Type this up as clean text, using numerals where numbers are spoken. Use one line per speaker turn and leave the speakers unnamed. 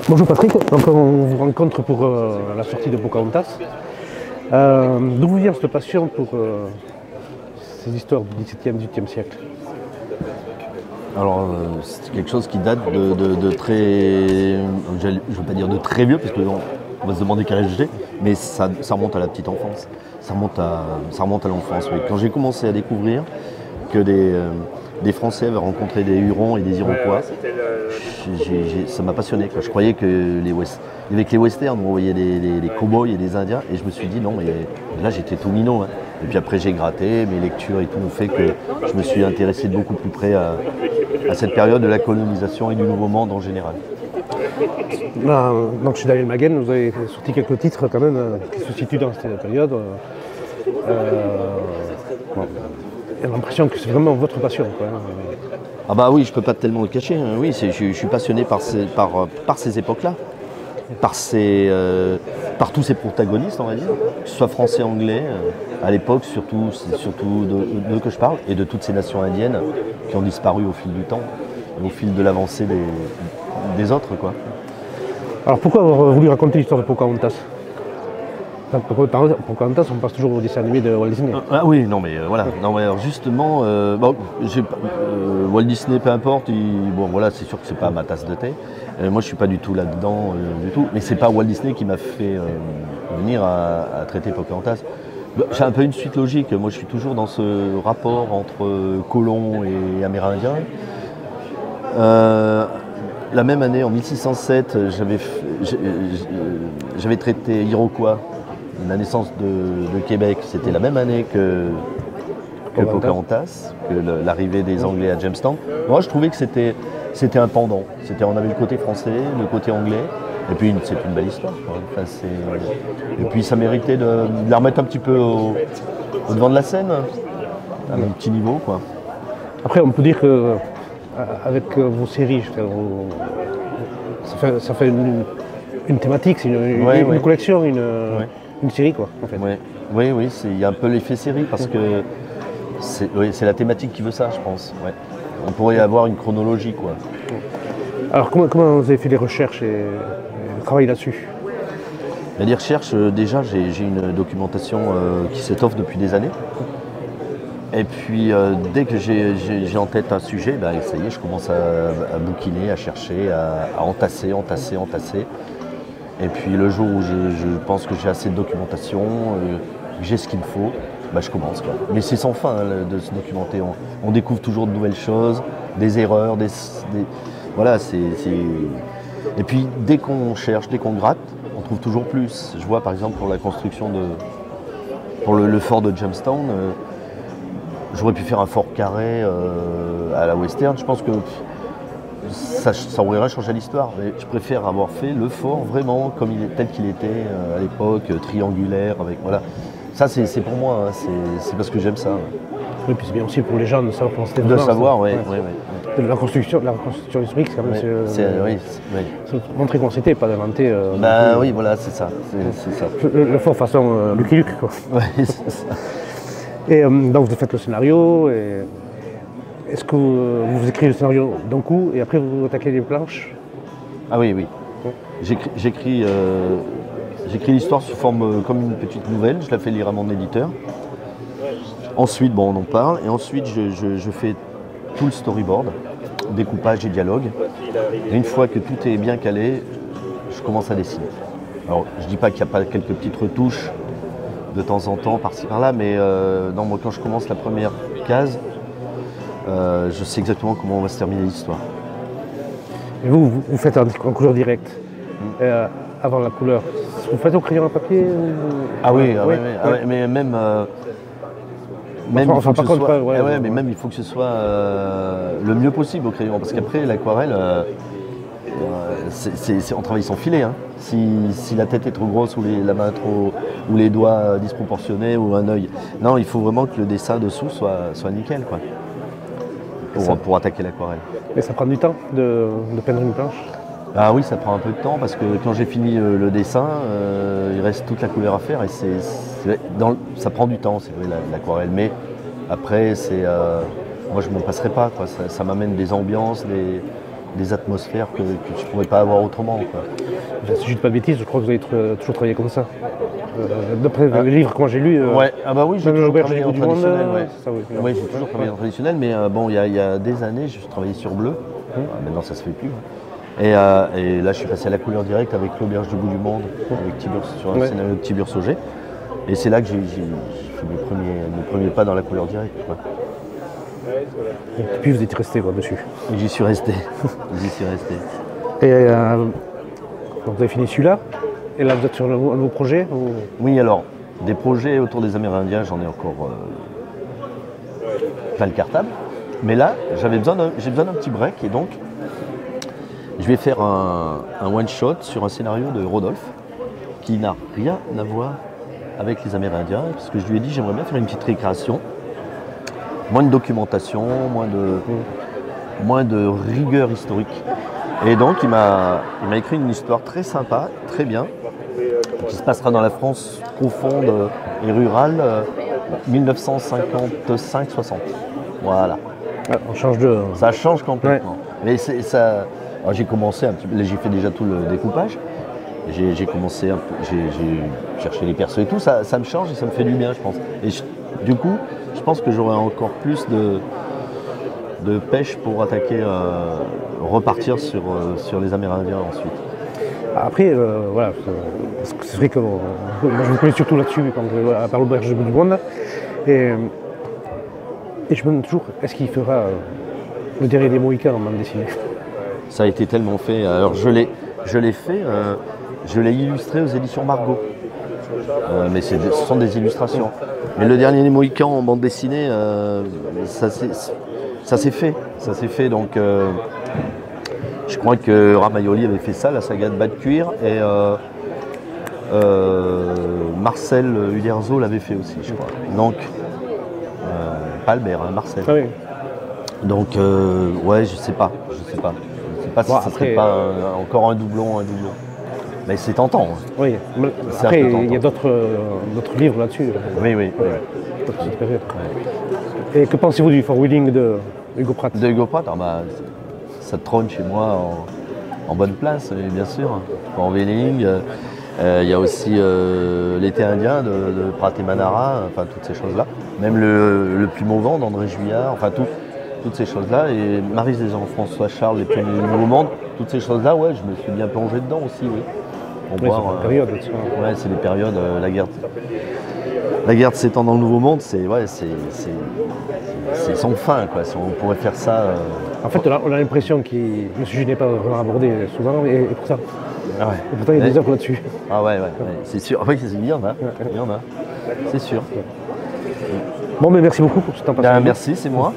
Bonjour Patrick, donc on vous rencontre pour la sortie de Pocahontas. D'où vous vient cette passion pour ces histoires du XVIIe, XVIIIe siècle?
Alors, c'est quelque chose qui date de très, je ne veux pas dire de très vieux, parce qu'on va se demander quel âge j'ai, mais ça remonte à la petite enfance, ça remonte à l'enfance. Oui. Quand j'ai commencé à découvrir que des Français avaient rencontré des Hurons et des Iroquois, ça m'a passionné, quoi. Je croyais que avec les westerns, on voyait des cow-boys et des Indiens, et je me suis dit non, mais là j'étais tout minot. Hein. Et puis après j'ai gratté, mes lectures et tout ont fait que je me suis intéressé de beaucoup plus près à cette période de la colonisation et du Nouveau Monde en général.
Là, donc chez Daniel Maguen, vous avez sorti quelques titres quand même qui se situent dans cette période. J'ai l'impression que c'est vraiment votre passion, quoi.
Ah bah oui, je peux pas tellement le cacher. Hein. Oui, je suis passionné par ces époques-là, par tous ces protagonistes, on va dire, que ce soit français, anglais, à l'époque, surtout de que je parle, et de toutes ces nations indiennes qui ont disparu au fil du temps, au fil de l'avancée des autres, quoi.
Alors pourquoi avoir voulu raconter l'histoire de Pocahontas? Pocahontas, on passe toujours au dessin animé de Walt Disney.
Ah oui, non mais voilà. Non, mais alors justement, Walt Disney, peu importe, bon voilà, c'est sûr que c'est pas ma tasse de thé. Moi je suis pas du tout là-dedans du tout. Mais c'est pas Walt Disney qui m'a fait venir à traiter Pocahontas. J'ai un peu une suite logique. Moi je suis toujours dans ce rapport entre colons et Amérindiens. La même année, en 1607, j'avais traité Iroquois. La naissance de Québec, c'était la même année que Pocahontas, que l'arrivée des Anglais à Jamestown. Moi, je trouvais que c'était un pendant. On avait le côté français, le côté anglais, et puis c'est une belle histoire, quoi. Enfin, et puis ça méritait de la remettre un petit peu au devant de la scène, à un petit niveau, quoi.
Après, on peut dire que avec vos séries, ça fait une thématique, c'est une collection, une série, quoi, en fait.
Oui, il y a un peu l'effet série parce que c'est la thématique qui veut ça, je pense. Ouais. On pourrait avoir une chronologie, quoi.
Alors, comment vous avez fait les recherches et le travail là-dessus?
Les recherches, déjà, j'ai une documentation qui s'étoffe depuis des années. Et puis, dès que j'ai en tête un sujet, ça y est, je commence à bouquiner, à chercher, à entasser. Et puis le jour où je pense que j'ai assez de documentation, que j'ai ce qu'il me faut, je commence, quoi. Mais c'est sans fin, hein, de se documenter. On découvre toujours de nouvelles choses, des erreurs, voilà, Et puis dès qu'on cherche, dès qu'on gratte, on trouve toujours plus. Je vois par exemple pour la construction pour le fort de Jamestown, j'aurais pu faire un fort carré à la western. Je pense que ça aurait rien changé à l'histoire, mais je préfère avoir fait le fort vraiment tel qu'il était à l'époque, triangulaire, avec voilà. Ça c'est pour moi, hein, c'est parce que j'aime ça.
Oui, puis c'est bien aussi pour les gens de savoir comment c'était.
De savoir, oui.
La reconstruction historique, c'est quand même montrer comment c'était, pas d'inventer.
Oui, voilà, c'est ça. C'est ça.
Le fort façon Lucky Luke, quoi.
Oui, c'est ça.
Et donc vous faites le scénario. Est-ce que vous écrivez le scénario d'un coup et après vous attaquez les planches?
Ah oui. J'écris l'histoire sous forme comme une petite nouvelle, je la fais lire à mon éditeur. Ensuite, on en parle, et ensuite je fais tout le storyboard, découpage et dialogue. Et une fois que tout est bien calé, je commence à dessiner. Alors, je ne dis pas qu'il n'y a pas quelques petites retouches de temps en temps, par-ci par-là, mais non, moi, quand je commence la première case, je sais exactement comment on va se terminer l'histoire.
Et vous faites en couleur directe, avant la couleur. Vous faites au crayon à papier
Ah oui, mais même il faut que ce soit, même il faut que ce soit le mieux possible au crayon, parce qu'après l'aquarelle, on travaille sans filet. Hein. Si la tête est trop grosse ou la main trop, ou les doigts disproportionnés ou un œil, non, il faut vraiment que le dessin dessous soit nickel, quoi. Pour attaquer l'aquarelle.
Et ça prend du temps de peindre une planche?
Ah oui, ça prend un peu de temps parce que quand j'ai fini le dessin, il reste toute la couleur à faire et ça prend du temps, c'est vrai, l'aquarelle. Mais après, moi je m'en passerai pas, quoi. Ça m'amène des ambiances, des atmosphères que tu ne pourrais pas avoir autrement, quoi.
Si je dis pas de bêtises, je crois que vous avez toujours travaillé comme ça. D'après les livres que moi j'ai lus,
Ouais, ah bah oui, j'ai
même
toujours
l'auberge
travaillé
du
en
bout du monde,
traditionnel, ouais.
ça, oui.
Oui, j'ai toujours travaillé en traditionnel, mais bon, il y a des années, je travaillais sur Bleu. Maintenant, ça se fait plus. Et là, je suis passé à la couleur directe avec l'auberge du bout du monde, avec sur un scénario de Tibur Sauget. Et c'est là que j'ai fait mes premiers pas dans la couleur directe, quoi.
Et puis vous êtes resté dessus.
Et j'y suis resté. J'y suis resté.
Et donc vous avez fini celui-là. Et là, vous êtes sur un nouveau projet ou...
Oui, alors, des projets autour des Amérindiens, j'en ai encore plein le cartable. Mais là, j'ai besoin d'un petit break. Et donc, je vais faire un one-shot sur un scénario de Rodolphe qui n'a rien à voir avec les Amérindiens. Parce que je lui ai dit, j'aimerais bien faire une petite récréation. Moins de documentation, moins de rigueur historique. Et donc, il m'a écrit une histoire très sympa, très bien, qui se passera dans la France profonde et rurale, 1955-60. Voilà.
Ah, on change de...
Ça change complètement. Ouais. Mais ça. J'ai commencé un petit peu, j'ai fait déjà tout le découpage. J'ai commencé j'ai cherché les persos et tout. Ça me change et ça me fait du bien, je pense. Et du coup, je pense que j'aurai encore plus de pêche pour attaquer, repartir sur les Amérindiens ensuite.
Après, voilà, c'est vrai que moi je me connais surtout là-dessus, par l'auberge du bout du monde. Et je me demande toujours, est-ce qu'il fera le dernier des Mohicans en bande dessinée?
Ça a été tellement fait. Alors je l'ai fait, je l'ai illustré aux éditions Margot. Mais ce sont des illustrations. Mais le dernier des Mohicans en bande dessinée, ça s'est fait. Ça s'est fait, donc je crois que Ramaioli avait fait ça, la saga de Bas de Cuir, et Marcel Uderzo l'avait fait aussi, je crois. Donc, pas Albert, hein, Marcel.
Ah oui.
Donc, ouais, je sais pas si ça serait pas encore un doublon. Mais c'est tentant. Hein.
Oui, après il y a d'autres livres là-dessus.
Oui.
Et que pensez-vous du forwarding de Hugo Pratt?
De Hugo Pratt, ça trône chez moi en bonne place, bien sûr. Forwarding, il y a aussi L'été indien de Pratt et Manara, enfin toutes ces choses-là. Même le plus mauvant d'André Juillard, enfin toutes ces choses-là. Et Maryse des Jean-François Charles, Les Pionniers du Nouveau Monde, toutes ces choses-là, ouais, je me suis bien plongé dedans aussi, oui.
C'est des périodes.
Ouais, c'est des périodes, la guerre de 7 ans dans le Nouveau Monde, c'est sans fin, quoi. Si on pourrait faire ça.
En fait, on a l'impression que le sujet n'est pas vraiment abordé souvent, et pourtant,
Ah ouais.
et pourtant il y a des œuvres là-dessus.
Ah ouais, c'est sûr. Oui, il y en a. C'est sûr.
Bon, mais merci beaucoup pour ce temps passé.
Merci, c'est moi.